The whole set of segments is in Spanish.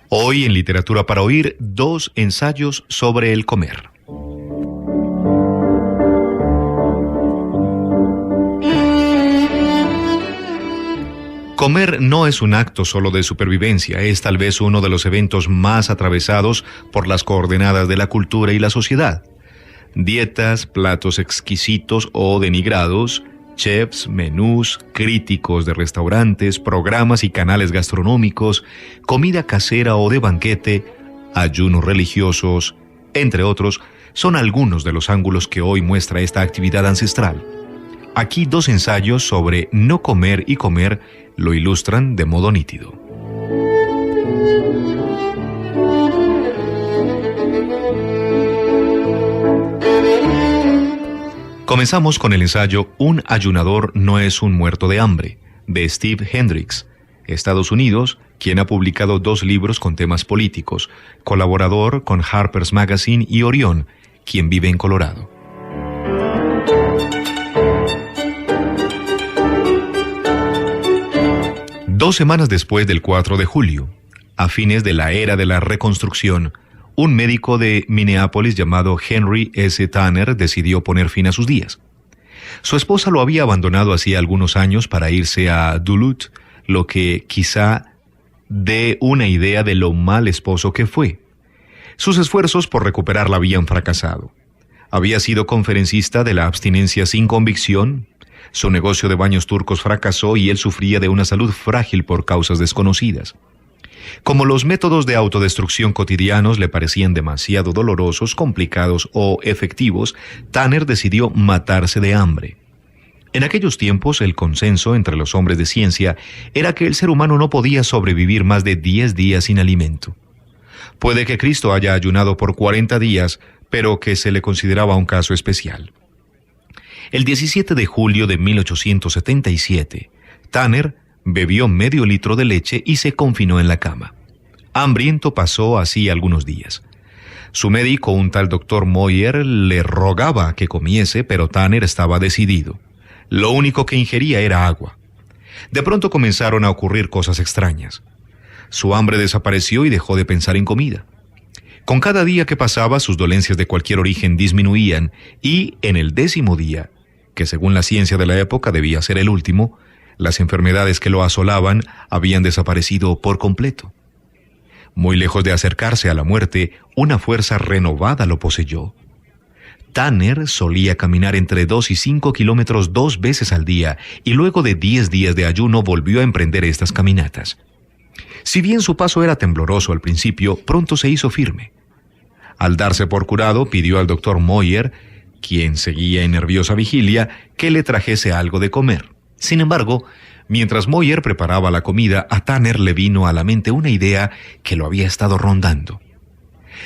Hoy en Literatura para Oír, 2 ensayos sobre el comer. Comer no es un acto solo de supervivencia, es tal vez uno de los eventos más atravesados por las coordenadas de la cultura y la sociedad. Dietas, platos exquisitos o denigrados, chefs, menús, críticos de restaurantes, programas y canales gastronómicos, comida casera o de banquete, ayunos religiosos, entre otros, son algunos de los ángulos que hoy muestra esta actividad ancestral. Aquí 2 ensayos sobre no comer y comer lo ilustran de modo nítido. Comenzamos con el ensayo Un ayunador no es un muerto de hambre, de Steve Hendricks, Estados Unidos, quien ha publicado 2 libros con temas políticos, colaborador con Harper's Magazine y Orión, quien vive en Colorado. Dos semanas después del 4 de julio, a fines de la era de la Reconstrucción, un médico de Minneapolis llamado Henry S. Tanner decidió poner fin a sus días. Su esposa lo había abandonado hacía algunos años para irse a Duluth, lo que quizá dé una idea de lo mal esposo que fue. Sus esfuerzos por recuperarla habían fracasado. Había sido conferencista de la abstinencia sin convicción, su negocio de baños turcos fracasó y él sufría de una salud frágil por causas desconocidas. Como los métodos de autodestrucción cotidianos le parecían demasiado dolorosos, complicados o efectivos, Tanner decidió matarse de hambre. En aquellos tiempos, el consenso entre los hombres de ciencia era que el ser humano no podía sobrevivir más de 10 días sin alimento. Puede que Cristo haya ayunado por 40 días, pero que se le consideraba un caso especial. El 17 de julio de 1877, Tanner bebió medio litro de leche y se confinó en la cama. Hambriento pasó así algunos días. Su médico, un tal doctor Moyer, le rogaba que comiese, pero Tanner estaba decidido. Lo único que ingería era agua. De pronto comenzaron a ocurrir cosas extrañas. Su hambre desapareció y dejó de pensar en comida. Con cada día que pasaba, sus dolencias de cualquier origen disminuían y, en el 10º día, que según la ciencia de la época debía ser el último, las enfermedades que lo asolaban habían desaparecido por completo. Muy lejos de acercarse a la muerte, una fuerza renovada lo poseyó. Tanner solía caminar entre 2 y 5 kilómetros 2 veces al día y luego de 10 días de ayuno volvió a emprender estas caminatas. Si bien su paso era tembloroso al principio, pronto se hizo firme. Al darse por curado, pidió al doctor Moyer, quien seguía en nerviosa vigilia, que le trajese algo de comer. Sin embargo, mientras Moyer preparaba la comida, a Tanner le vino a la mente una idea que lo había estado rondando.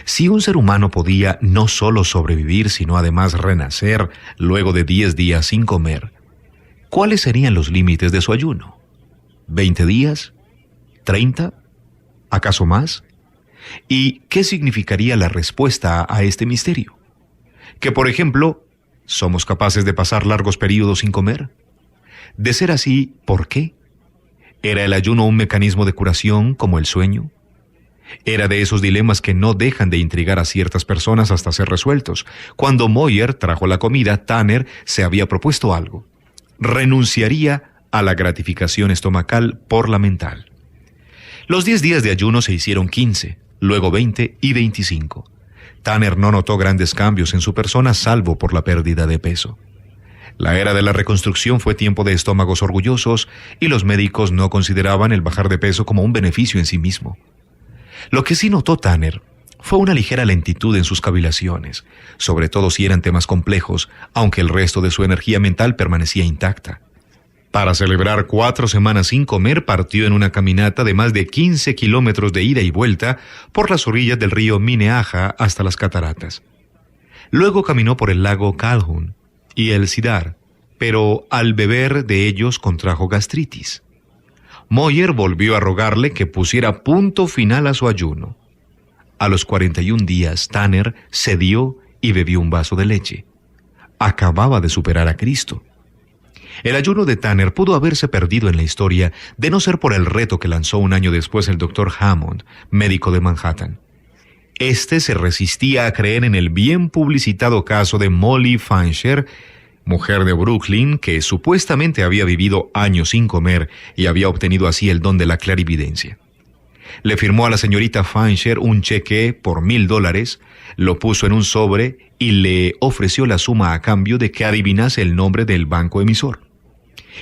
Si un ser humano podía no solo sobrevivir, sino además renacer luego de 10 días sin comer, ¿cuáles serían los límites de su ayuno? ¿20 días? ¿30? ¿Acaso más? ¿Y qué significaría la respuesta a este misterio? Que, por ejemplo, ¿somos capaces de pasar largos periodos sin comer? De ser así, ¿por qué? ¿Era el ayuno un mecanismo de curación como el sueño? Era de esos dilemas que no dejan de intrigar a ciertas personas hasta ser resueltos. Cuando Moyer trajo la comida, Tanner se había propuesto algo. Renunciaría a la gratificación estomacal por la mental. Los 10 días de ayuno se hicieron 15, luego 20 y 25. Tanner no notó grandes cambios en su persona salvo por la pérdida de peso. La era de la reconstrucción fue tiempo de estómagos orgullosos y los médicos no consideraban el bajar de peso como un beneficio en sí mismo. Lo que sí notó Tanner fue una ligera lentitud en sus cavilaciones, sobre todo si eran temas complejos, aunque el resto de su energía mental permanecía intacta. Para celebrar 4 semanas sin comer, partió en una caminata de más de 15 kilómetros de ida y vuelta por las orillas del río Minnehaha hasta las cataratas. Luego caminó por el lago Calhoun y el Cedar, pero al beber de ellos contrajo gastritis. Moyer volvió a rogarle que pusiera punto final a su ayuno. A los 41 días, Tanner cedió y bebió un vaso de leche. Acababa de superar a Cristo. El ayuno de Tanner pudo haberse perdido en la historia de no ser por el reto que lanzó un año después el Dr. Hammond, médico de Manhattan. Este se resistía a creer en el bien publicitado caso de Molly Fancher, mujer de Brooklyn que supuestamente había vivido años sin comer y había obtenido así el don de la clarividencia. Le firmó a la señorita Fancher un cheque por $1,000, lo puso en un sobre y le ofreció la suma a cambio de que adivinase el nombre del banco emisor.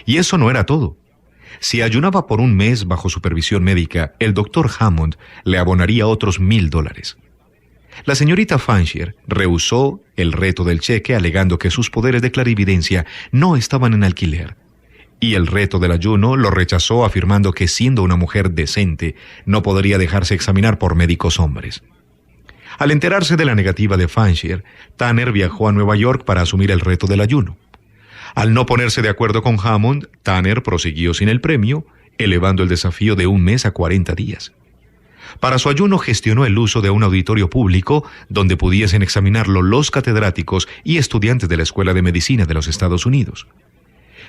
Y eso no era todo. Si ayunaba por un mes bajo supervisión médica, el Dr. Hammond le abonaría otros $1,000. La señorita Fancher rehusó el reto del cheque alegando que sus poderes de clarividencia no estaban en alquiler. Y el reto del ayuno lo rechazó afirmando que siendo una mujer decente no podría dejarse examinar por médicos hombres. Al enterarse de la negativa de Fancher, Tanner viajó a Nueva York para asumir el reto del ayuno. Al no ponerse de acuerdo con Hammond, Tanner prosiguió sin el premio, elevando el desafío de un mes a 40 días. Para su ayuno gestionó el uso de un auditorio público donde pudiesen examinarlo los catedráticos y estudiantes de la Escuela de Medicina de los Estados Unidos.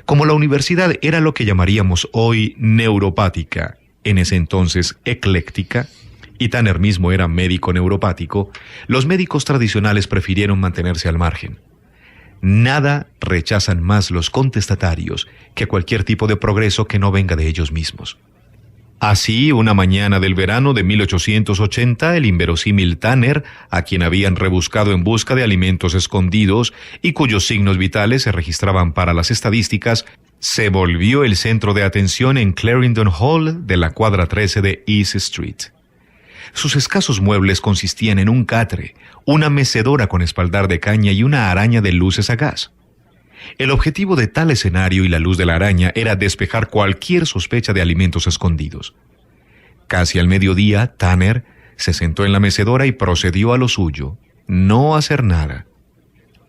Como la universidad era lo que llamaríamos hoy neuropática, en ese entonces ecléctica, y Tanner mismo era médico neuropático, los médicos tradicionales prefirieron mantenerse al margen. Nada rechazan más los contestatarios que cualquier tipo de progreso que no venga de ellos mismos. Así, una mañana del verano de 1880, el inverosímil Tanner, a quien habían rebuscado en busca de alimentos escondidos y cuyos signos vitales se registraban para las estadísticas, se volvió el centro de atención en Clarendon Hall de la cuadra 13 de East Street. Sus escasos muebles consistían en un catre, una mecedora con espaldar de caña y una araña de luces a gas. El objetivo de tal escenario y la luz de la araña era despejar cualquier sospecha de alimentos escondidos. Casi al mediodía, Tanner se sentó en la mecedora y procedió a lo suyo, no hacer nada.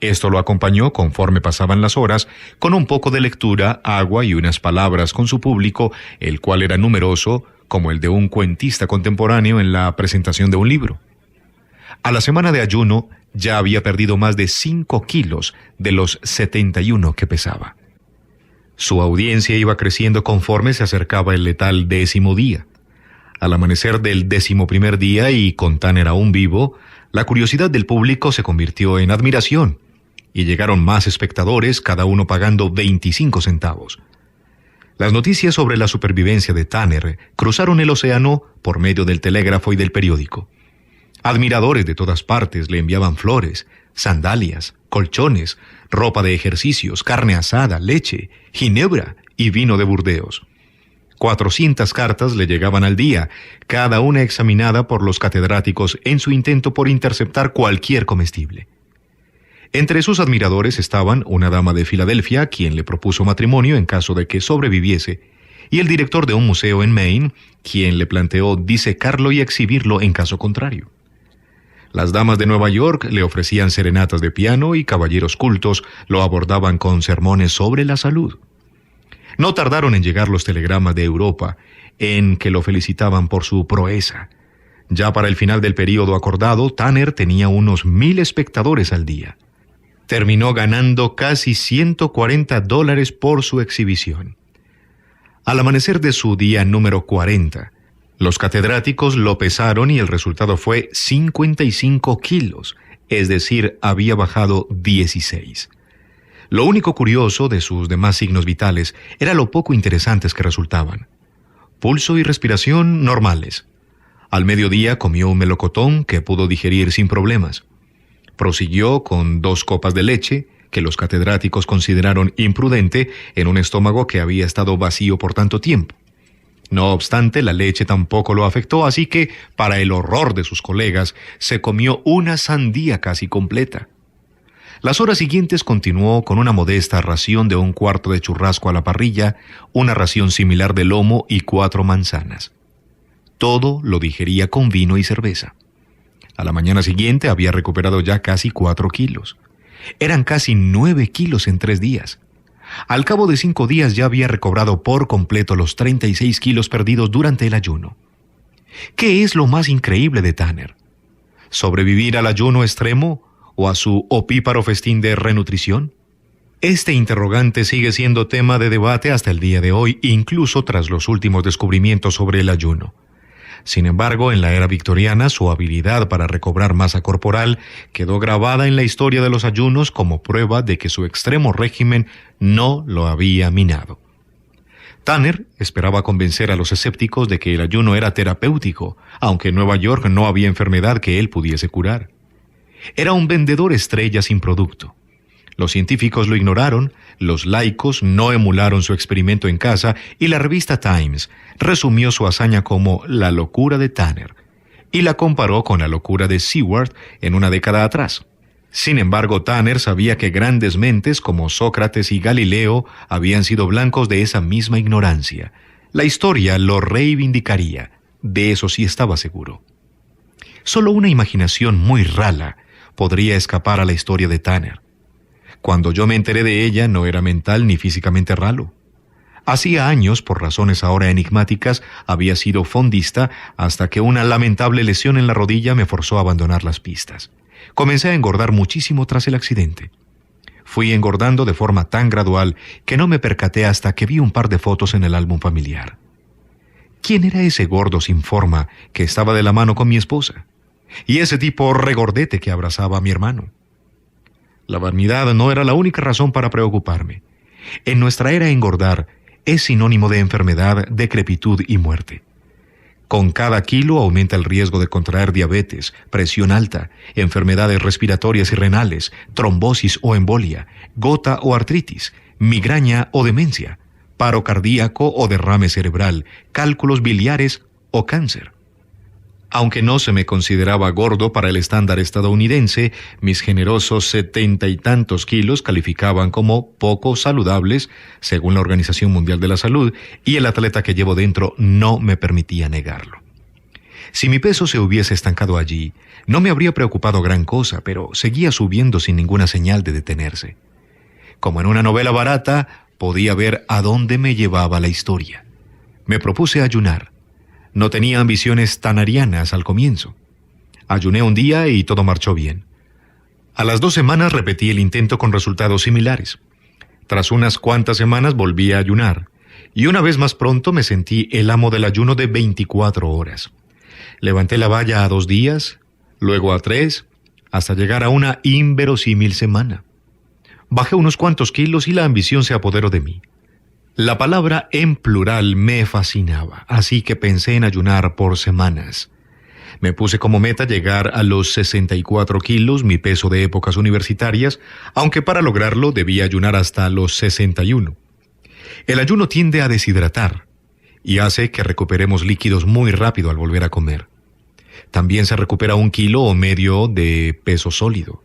Esto lo acompañó, conforme pasaban las horas, con un poco de lectura, agua y unas palabras con su público, el cual era numeroso, como el de un cuentista contemporáneo en la presentación de un libro. A la semana de ayuno, ya había perdido más de 5 kilos de los 71 que pesaba. Su audiencia iba creciendo conforme se acercaba el letal 10º día. Al amanecer del 11º día y con Tanner aún vivo, la curiosidad del público se convirtió en admiración y llegaron más espectadores, cada uno pagando 25 centavos. Las noticias sobre la supervivencia de Tanner cruzaron el océano por medio del telégrafo y del periódico. Admiradores de todas partes le enviaban flores, sandalias, colchones, ropa de ejercicios, carne asada, leche, ginebra y vino de Burdeos. 400 cartas le llegaban al día, cada una examinada por los catedráticos en su intento por interceptar cualquier comestible. Entre sus admiradores estaban una dama de Filadelfia, quien le propuso matrimonio en caso de que sobreviviese, y el director de un museo en Maine, quien le planteó disecarlo y exhibirlo en caso contrario. Las damas de Nueva York le ofrecían serenatas de piano y caballeros cultos lo abordaban con sermones sobre la salud. No tardaron en llegar los telegramas de Europa, en que lo felicitaban por su proeza. Ya para el final del período acordado, Tanner tenía unos 1,000 espectadores al día. Terminó ganando casi $140 por su exhibición. Al amanecer de su día número 40, los catedráticos lo pesaron y el resultado fue 55 kilos, es decir, había bajado 16. Lo único curioso de sus demás signos vitales era lo poco interesantes que resultaban. Pulso y respiración normales. Al mediodía comió un melocotón que pudo digerir sin problemas. Prosiguió con 2 copas de leche, que los catedráticos consideraron imprudente en un estómago que había estado vacío por tanto tiempo. No obstante, la leche tampoco lo afectó, así que, para el horror de sus colegas, se comió una sandía casi completa. Las horas siguientes continuó con una modesta ración de 1/4 de churrasco a la parrilla, una ración similar de lomo y 4 manzanas. Todo lo digería con vino y cerveza. A la mañana siguiente había recuperado ya casi 4 kilos. Eran casi 9 kilos en 3 días. Al cabo de 5 días ya había recobrado por completo los 36 kilos perdidos durante el ayuno. ¿Qué es lo más increíble de Tanner? ¿Sobrevivir al ayuno extremo o a su opíparo festín de renutrición? Este interrogante sigue siendo tema de debate hasta el día de hoy, incluso tras los últimos descubrimientos sobre el ayuno. Sin embargo, en la era victoriana, su habilidad para recobrar masa corporal quedó grabada en la historia de los ayunos como prueba de que su extremo régimen no lo había minado. Tanner esperaba convencer a los escépticos de que el ayuno era terapéutico, aunque en Nueva York no había enfermedad que él pudiese curar. Era un vendedor estrella sin producto. Los científicos lo ignoraron, los laicos no emularon su experimento en casa y la revista Times resumió su hazaña como la locura de Tanner y la comparó con la locura de Seward en una década atrás. Sin embargo, Tanner sabía que grandes mentes como Sócrates y Galileo habían sido blancos de esa misma ignorancia. La historia lo reivindicaría, de eso sí estaba seguro. Solo una imaginación muy rala podría escapar a la historia de Tanner. Cuando yo me enteré de ella, no era mental ni físicamente ralo. Hacía años, por razones ahora enigmáticas, había sido fondista hasta que una lamentable lesión en la rodilla me forzó a abandonar las pistas. Comencé a engordar muchísimo tras el accidente. Fui engordando de forma tan gradual que no me percaté hasta que vi un par de fotos en el álbum familiar. ¿Quién era ese gordo sin forma que estaba de la mano con mi esposa? Y ese tipo regordete que abrazaba a mi hermano. La vanidad no era la única razón para preocuparme. En nuestra era engordar es sinónimo de enfermedad, decrepitud y muerte. Con cada kilo aumenta el riesgo de contraer diabetes, presión alta, enfermedades respiratorias y renales, trombosis o embolia, gota o artritis, migraña o demencia, paro cardíaco o derrame cerebral, cálculos biliares o cáncer. Aunque no se me consideraba gordo para el estándar estadounidense, mis generosos 70 y tantos kilos calificaban como poco saludables, según la Organización Mundial de la Salud, y el atleta que llevo dentro no me permitía negarlo. Si mi peso se hubiese estancado allí, no me habría preocupado gran cosa, pero seguía subiendo sin ninguna señal de detenerse. Como en una novela barata, podía ver a dónde me llevaba la historia. Me propuse ayunar. No tenía ambiciones tanarianas al comienzo. Ayuné un día y todo marchó bien. A las 2 semanas repetí el intento con resultados similares. Tras unas cuantas semanas volví a ayunar, y una vez más pronto me sentí el amo del ayuno de 24 horas. Levanté la valla a 2 días, luego a 3, hasta llegar a una inverosímil semana. Bajé unos cuantos kilos y la ambición se apoderó de mí. La palabra en plural me fascinaba, así que pensé en ayunar por semanas. Me puse como meta llegar a los 64 kilos, mi peso de épocas universitarias, aunque para lograrlo debía ayunar hasta los 61. El ayuno tiende a deshidratar y hace que recuperemos líquidos muy rápido al volver a comer. También se recupera 1,5 kilos de peso sólido.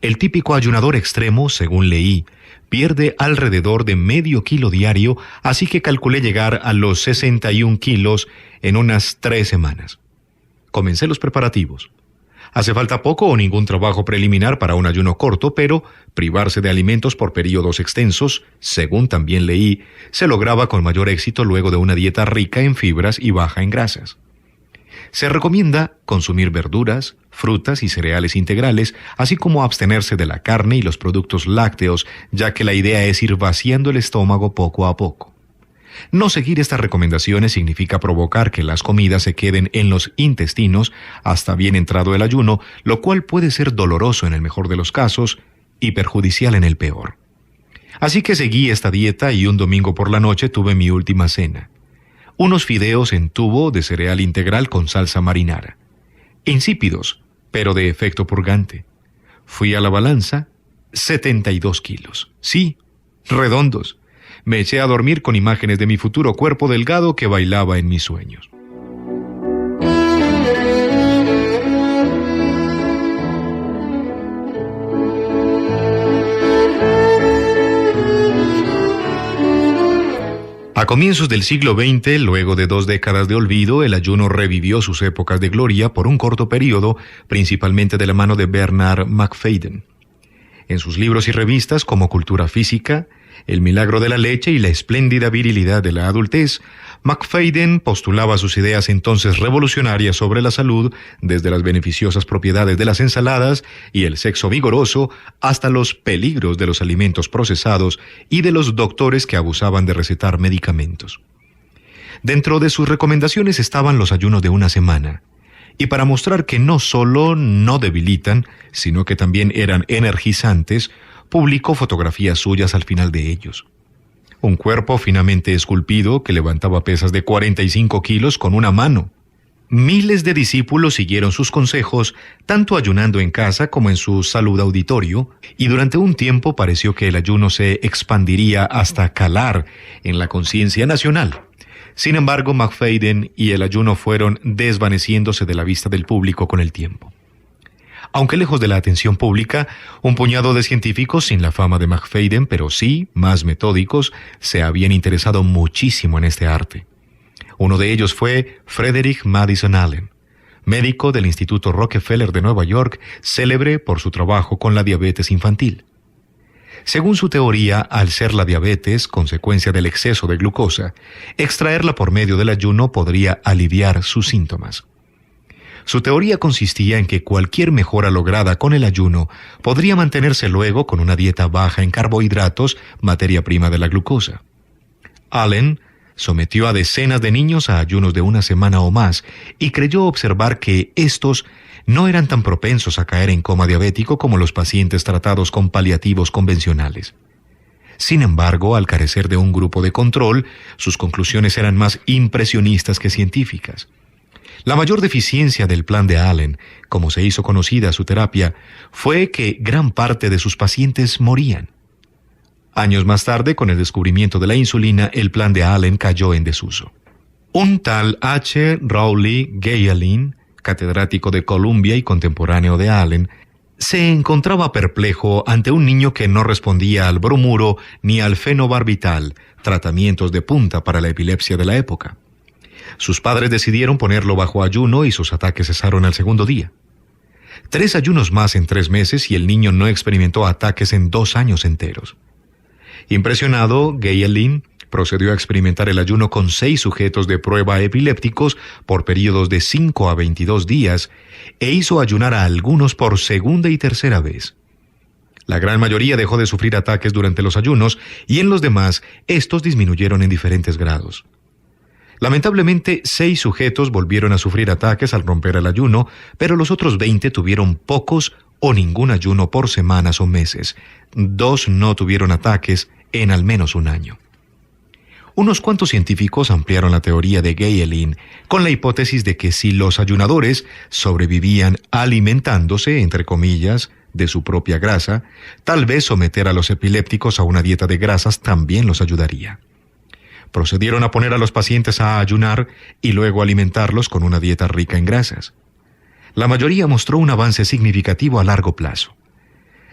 El típico ayunador extremo, según leí, pierde alrededor de medio kilo diario, así que calculé llegar a los 61 kilos en unas 3 semanas. Comencé los preparativos. Hace falta poco o ningún trabajo preliminar para un ayuno corto, pero privarse de alimentos por periodos extensos, según también leí, se lograba con mayor éxito luego de una dieta rica en fibras y baja en grasas. Se recomienda consumir verduras, frutas y cereales integrales, así como abstenerse de la carne y los productos lácteos, ya que la idea es ir vaciando el estómago poco a poco. No seguir estas recomendaciones significa provocar que las comidas se queden en los intestinos hasta bien entrado el ayuno, lo cual puede ser doloroso en el mejor de los casos y perjudicial en el peor. Así que seguí esta dieta y un domingo por la noche tuve mi última cena. Unos fideos en tubo de cereal integral con salsa marinara. Insípidos, pero de efecto purgante. Fui a la balanza, 72 kilos. Sí, redondos. Me eché a dormir con imágenes de mi futuro cuerpo delgado que bailaba en mis sueños. A comienzos del siglo XX, luego de 2 décadas de olvido, el ayuno revivió sus épocas de gloria por un corto periodo, principalmente de la mano de Bernard Macfadyen. En sus libros y revistas como Cultura Física, el milagro de la leche y la espléndida virilidad de la adultez, Macfadyen postulaba sus ideas entonces revolucionarias sobre la salud, desde las beneficiosas propiedades de las ensaladas y el sexo vigoroso hasta los peligros de los alimentos procesados y de los doctores que abusaban de recetar medicamentos. Dentro de sus recomendaciones estaban los ayunos de una semana, y para mostrar que no solo no debilitan, sino que también eran energizantes, publicó fotografías suyas al final de ellos. Un cuerpo finamente esculpido que levantaba pesas de 45 kilos con una mano. Miles de discípulos siguieron sus consejos, tanto ayunando en casa como en su salud auditorio, y durante un tiempo pareció que el ayuno se expandiría hasta calar en la conciencia nacional. Sin embargo, Macfadyen y el ayuno fueron desvaneciéndose de la vista del público con el tiempo. Aunque lejos de la atención pública, un puñado de científicos sin la fama de Macfadyen, pero sí más metódicos, se habían interesado muchísimo en este arte. Uno de ellos fue Frederick Madison Allen, médico del Instituto Rockefeller de Nueva York, célebre por su trabajo con la diabetes infantil. Según su teoría, al ser la diabetes consecuencia del exceso de glucosa, extraerla por medio del ayuno podría aliviar sus síntomas. Su teoría consistía en que cualquier mejora lograda con el ayuno podría mantenerse luego con una dieta baja en carbohidratos, materia prima de la glucosa. Allen sometió a decenas de niños a ayunos de una semana o más y creyó observar que estos no eran tan propensos a caer en coma diabético como los pacientes tratados con paliativos convencionales. Sin embargo, al carecer de un grupo de control, sus conclusiones eran más impresionistas que científicas. La mayor deficiencia del plan de Allen, como se hizo conocida su terapia, fue que gran parte de sus pacientes morían. Años más tarde, con el descubrimiento de la insulina, el plan de Allen cayó en desuso. Un tal H. Rowley Gayalin, catedrático de Columbia y contemporáneo de Allen, se encontraba perplejo ante un niño que no respondía al bromuro ni al fenobarbital, tratamientos de punta para la epilepsia de la época. Sus padres decidieron ponerlo bajo ayuno y sus ataques cesaron al segundo día. 3 ayunos más en 3 meses y el niño no experimentó ataques en 2 años enteros. Impresionado, Gayalin procedió a experimentar el ayuno con 6 sujetos de prueba epilépticos por periodos de 5 a 22 días e hizo ayunar a algunos por segunda y tercera vez. La gran mayoría dejó de sufrir ataques durante los ayunos y en los demás, estos disminuyeron en diferentes grados. Lamentablemente, 6 sujetos volvieron a sufrir ataques al romper el ayuno, pero los otros 20 tuvieron pocos o ningún ayuno por semanas o meses. 2 no tuvieron ataques en al menos un año. Unos cuantos científicos ampliaron la teoría de Gayalin con la hipótesis de que si los ayunadores sobrevivían alimentándose, entre comillas, de su propia grasa, tal vez someter a los epilépticos a una dieta de grasas también los ayudaría. Procedieron a poner a los pacientes a ayunar y luego alimentarlos con una dieta rica en grasas. La mayoría mostró un avance significativo a largo plazo.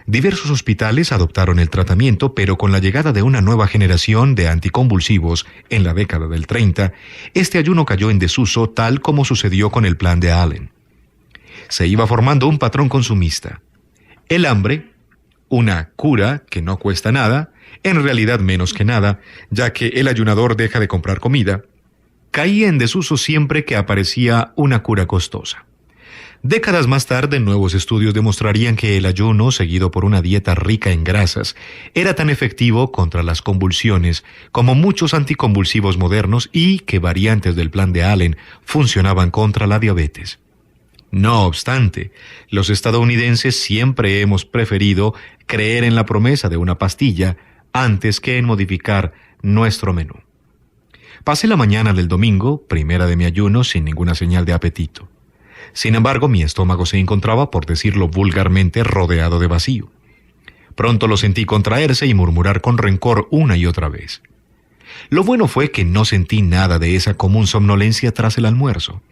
Diversos hospitales adoptaron el tratamiento, pero con la llegada de una nueva generación de anticonvulsivos en la década del 30, este ayuno cayó en desuso tal como sucedió con el plan de Allen. Se iba formando un patrón consumista. El hambre, una cura que no cuesta nada, en realidad menos que nada, ya que el ayunador deja de comprar comida, caía en desuso siempre que aparecía una cura costosa. Décadas más tarde, nuevos estudios demostrarían que el ayuno, seguido por una dieta rica en grasas, era tan efectivo contra las convulsiones como muchos anticonvulsivos modernos y que variantes del plan de Allen funcionaban contra la diabetes. No obstante, los estadounidenses siempre hemos preferido creer en la promesa de una pastilla antes que en modificar nuestro menú. Pasé la mañana del domingo, primera de mi ayuno, sin ninguna señal de apetito. Sin embargo, mi estómago se encontraba, por decirlo vulgarmente, rodeado de vacío. Pronto lo sentí contraerse y murmurar con rencor una y otra vez. Lo bueno fue que no sentí nada de esa común somnolencia tras el almuerzo.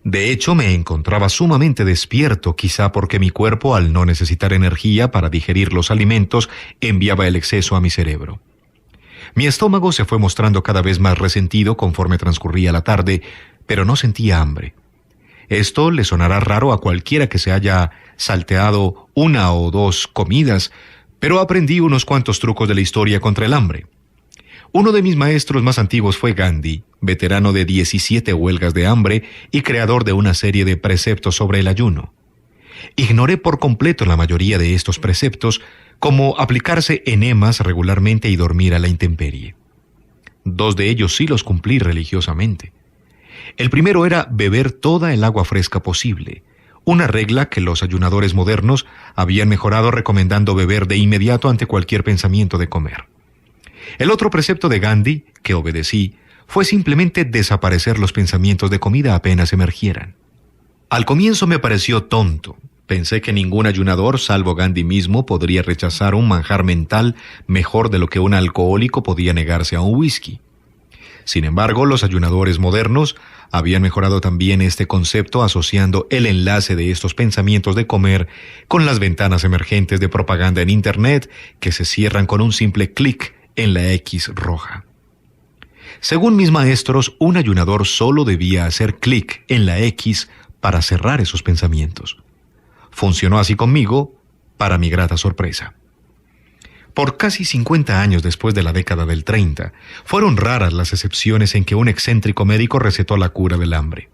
De hecho, me encontraba sumamente despierto, quizá porque mi cuerpo, al no necesitar energía para digerir los alimentos, enviaba el exceso a mi cerebro. Mi estómago se fue mostrando cada vez más resentido conforme transcurría la tarde, pero no sentía hambre. Esto le sonará raro a cualquiera que se haya salteado 1 o 2 comidas, Pero aprendí unos cuantos trucos de la historia contra el hambre. Uno de mis maestros más antiguos fue Gandhi, veterano de 17 huelgas de hambre y creador de una serie de preceptos sobre el ayuno. Ignoré por completo la mayoría de estos preceptos, como aplicarse enemas regularmente y dormir a la intemperie. 2 de ellos sí los cumplí religiosamente. El primero era beber toda el agua fresca posible, una regla que los ayunadores modernos habían mejorado recomendando beber de inmediato ante cualquier pensamiento de comer. El otro precepto de Gandhi, que obedecí, fue simplemente desaparecer los pensamientos de comida apenas emergieran. Al comienzo me pareció tonto. Pensé que ningún ayunador, salvo Gandhi mismo, podría rechazar un manjar mental mejor de lo que un alcohólico podía negarse a un whisky. Sin embargo, los ayunadores modernos habían mejorado también este concepto asociando el enlace de estos pensamientos de comer con las ventanas emergentes de propaganda en Internet que se cierran con un simple clic en la X roja. Según mis maestros, un ayunador solo debía hacer clic en la X para cerrar esos pensamientos. Funcionó así conmigo, para mi grata sorpresa. Por casi 50 años después de la década del 30, fueron raras las excepciones en que un excéntrico médico recetó la cura del hambre.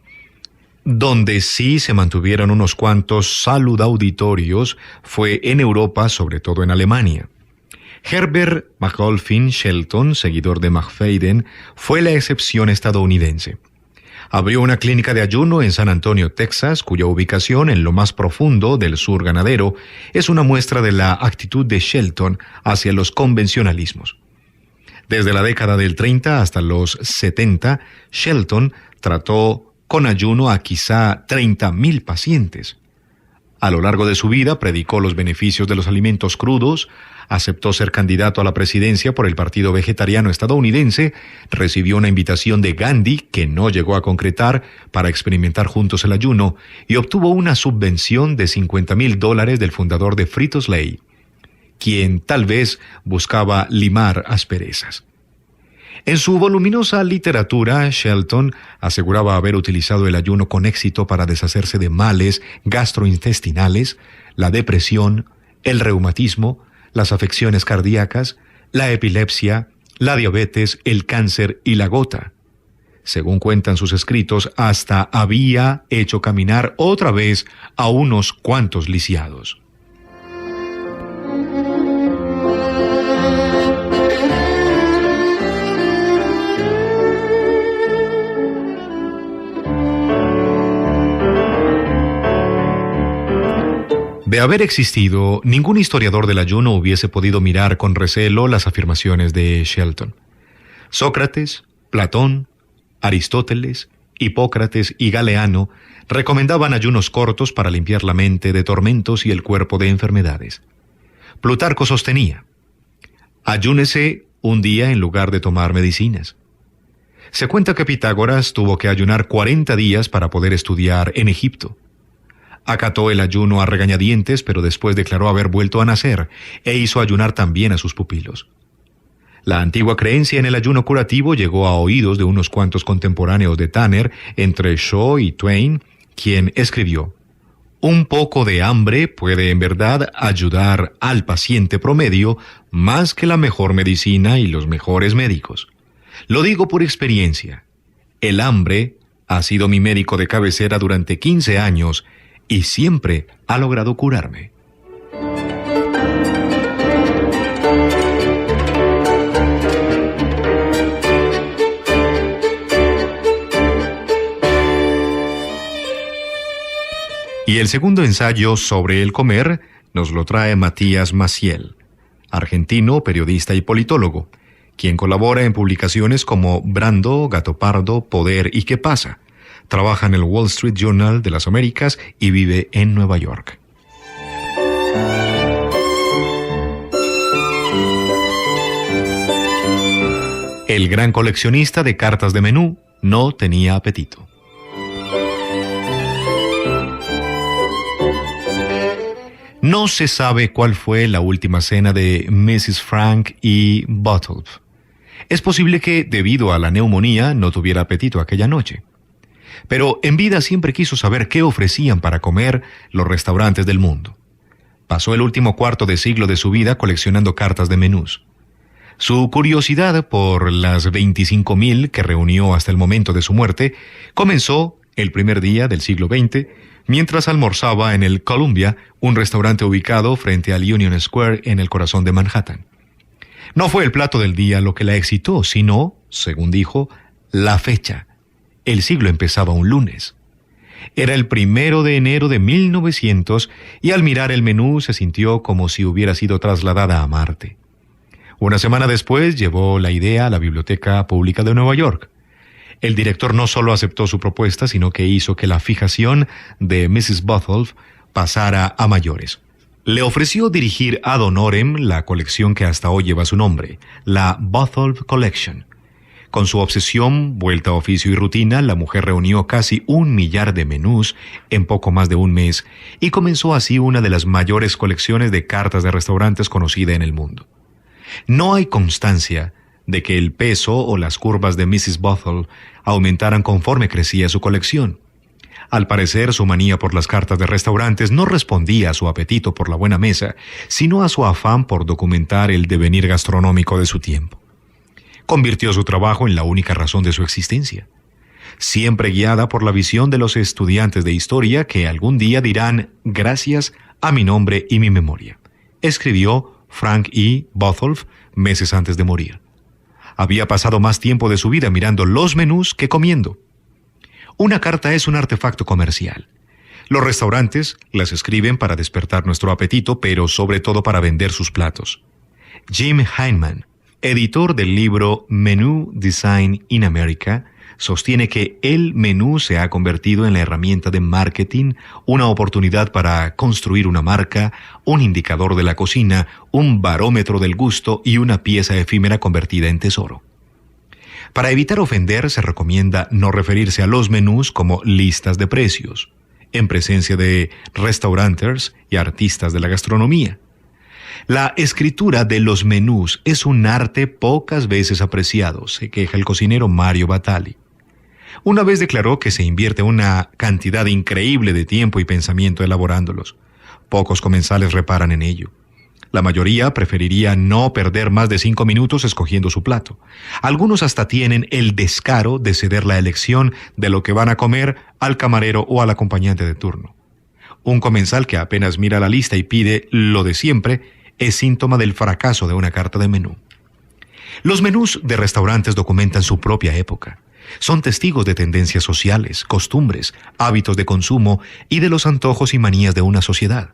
Donde sí se mantuvieron unos cuantos saludauditorios fue en Europa, sobre todo en Alemania. Herbert Macauliffe Shelton, seguidor de Macfadyen, fue la excepción estadounidense. Abrió una clínica de ayuno en San Antonio, Texas, cuya ubicación en lo más profundo del sur ganadero es una muestra de la actitud de Shelton hacia los convencionalismos. Desde la década del 30 hasta los 70, Shelton trató con ayuno a quizá 30,000 pacientes. A lo largo de su vida predicó los beneficios de los alimentos crudos, aceptó ser candidato a la presidencia por el Partido Vegetariano estadounidense, recibió una invitación de Gandhi, que no llegó a concretar, para experimentar juntos el ayuno, y obtuvo una subvención de $50,000 del fundador de Frito-Lay, quien tal vez buscaba limar asperezas. En su voluminosa literatura, Shelton aseguraba haber utilizado el ayuno con éxito para deshacerse de males gastrointestinales, la depresión, el reumatismo, las afecciones cardíacas, la epilepsia, la diabetes, el cáncer y la gota. Según cuentan sus escritos, hasta había hecho caminar otra vez a unos cuantos lisiados. De haber existido, ningún historiador del ayuno hubiese podido mirar con recelo las afirmaciones de Shelton. Sócrates, Platón, Aristóteles, Hipócrates y Galeano recomendaban ayunos cortos para limpiar la mente de tormentos y el cuerpo de enfermedades. Plutarco sostenía: ayúnese un día en lugar de tomar medicinas. Se cuenta que Pitágoras tuvo que ayunar 40 días para poder estudiar en Egipto. Acató el ayuno a regañadientes, pero después declaró haber vuelto a nacer e hizo ayunar también a sus pupilos. La antigua creencia en el ayuno curativo llegó a oídos de unos cuantos contemporáneos de Tanner, entre Shaw y Twain, quien escribió: un poco de hambre puede en verdad ayudar al paciente promedio más que la mejor medicina y los mejores médicos. Lo digo por experiencia. El hambre ha sido mi médico de cabecera durante 15 años y siempre ha logrado curarme. Y el segundo ensayo sobre el comer nos lo trae Matías Maciel, argentino, periodista y politólogo, quien colabora en publicaciones como Brando, Gato Pardo, Poder y ¿Qué pasa? Trabaja en el Wall Street Journal de las Américas y vive en Nueva York. El gran coleccionista de cartas de menú no tenía apetito. No se sabe cuál fue la última cena de Mrs. Frank y Bottle. Es posible que, debido a la neumonía, no tuviera apetito aquella noche. Pero en vida siempre quiso saber qué ofrecían para comer los restaurantes del mundo. Pasó el último cuarto de siglo de su vida coleccionando cartas de menús. Su curiosidad por las 25.000 que reunió hasta el momento de su muerte comenzó el primer día del siglo XX, mientras almorzaba en el Columbia, un restaurante ubicado frente al Union Square en el corazón de Manhattan. No fue el plato del día lo que la excitó, sino, según dijo, la fecha. El siglo empezaba un lunes. Era el 1 de enero de 1900 y al mirar el menú se sintió como si hubiera sido trasladada a Marte. Una semana después llevó la idea a la Biblioteca Pública de Nueva York. El director no solo aceptó su propuesta, sino que hizo que la fijación de Mrs. Botholf pasara a mayores. Le ofreció dirigir ad honorem la colección que hasta hoy lleva su nombre, la Botholf Collection. Con su obsesión, vuelta a oficio y rutina, la mujer reunió casi 1 millar de menús en poco más de un mes y comenzó así una de las mayores colecciones de cartas de restaurantes conocida en el mundo. No hay constancia de que el peso o las curvas de Mrs. Botholf aumentaran conforme crecía su colección. Al parecer, su manía por las cartas de restaurantes no respondía a su apetito por la buena mesa, sino a su afán por documentar el devenir gastronómico de su tiempo. Convirtió su trabajo en la única razón de su existencia, siempre guiada por la visión de los estudiantes de historia que algún día dirán gracias a mi nombre y mi memoria, escribió Frank E. Botholf meses antes de morir. Había pasado más tiempo de su vida mirando los menús que comiendo. Una carta es un artefacto comercial. Los restaurantes las escriben para despertar nuestro apetito, pero sobre todo para vender sus platos. Jim Heinemann, editor del libro Menu Design in America, sostiene que el menú se ha convertido en la herramienta de marketing, una oportunidad para construir una marca, un indicador de la cocina, un barómetro del gusto y una pieza efímera convertida en tesoro. Para evitar ofender, se recomienda no referirse a los menús como listas de precios, en presencia de restaurantes y artistas de la gastronomía. La escritura de los menús es un arte pocas veces apreciado, se queja el cocinero Mario Batali. Una vez declaró que se invierte una cantidad increíble de tiempo y pensamiento elaborándolos. Pocos comensales reparan en ello. La mayoría preferiría no perder más de 5 minutos escogiendo su plato. Algunos hasta tienen el descaro de ceder la elección de lo que van a comer al camarero o al acompañante de turno. Un comensal que apenas mira la lista y pide lo de siempre es síntoma del fracaso de una carta de menú. Los menús de restaurantes documentan su propia época. Son testigos de tendencias sociales, costumbres, hábitos de consumo y de los antojos y manías de una sociedad.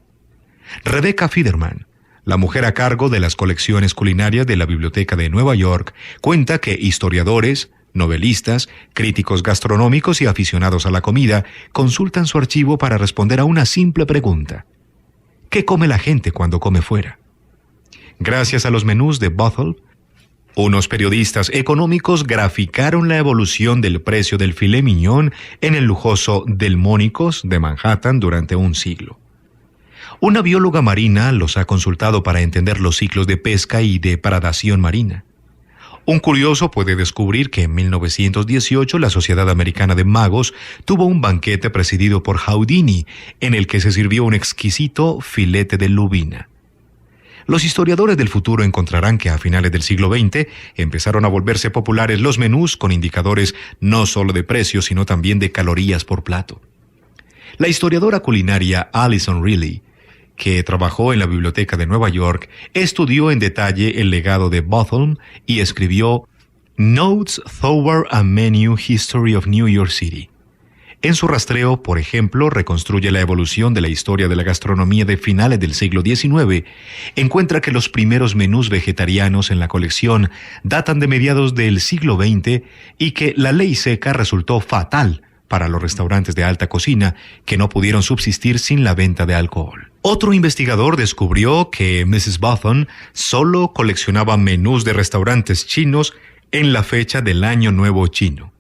Rebecca Fiderman, la mujer a cargo de las colecciones culinarias de la Biblioteca de Nueva York, cuenta que historiadores, novelistas, críticos gastronómicos y aficionados a la comida consultan su archivo para responder a una simple pregunta: ¿qué come la gente cuando come fuera? Gracias a los menús de Botholf, unos periodistas económicos graficaron la evolución del precio del filet mignon en el lujoso Delmónicos de Manhattan durante un siglo. Una bióloga marina los ha consultado para entender los ciclos de pesca y de depredación marina. Un curioso puede descubrir que en 1918 la Sociedad Americana de Magos tuvo un banquete presidido por Houdini, en el que se sirvió un exquisito filete de lubina. Los historiadores del futuro encontrarán que a finales del siglo XX empezaron a volverse populares los menús con indicadores no solo de precio, sino también de calorías por plato. La historiadora culinaria Alison Reilly, que trabajó en la Biblioteca de Nueva York, estudió en detalle el legado de Botholf y escribió Notes Toward a Menu History of New York City. En su rastreo, por ejemplo, reconstruye la evolución de la historia de la gastronomía de finales del siglo XIX. Encuentra que los primeros menús vegetarianos en la colección datan de mediados del siglo XX y que la ley seca resultó fatal para los restaurantes de alta cocina que no pudieron subsistir sin la venta de alcohol. Otro investigador descubrió que Mrs. Botholf solo coleccionaba menús de restaurantes chinos en la fecha del Año Nuevo Chino.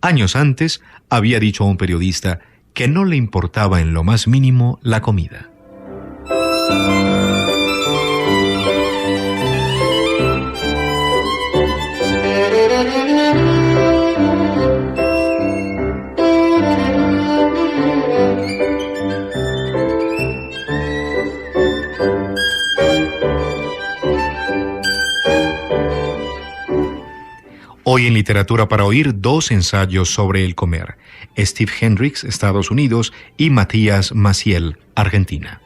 Años antes, había dicho a un periodista que no le importaba en lo más mínimo la comida. Hoy en Literatura para Oír, 2 ensayos sobre el comer. Steve Hendricks, Estados Unidos, y Matías Maciel, Argentina.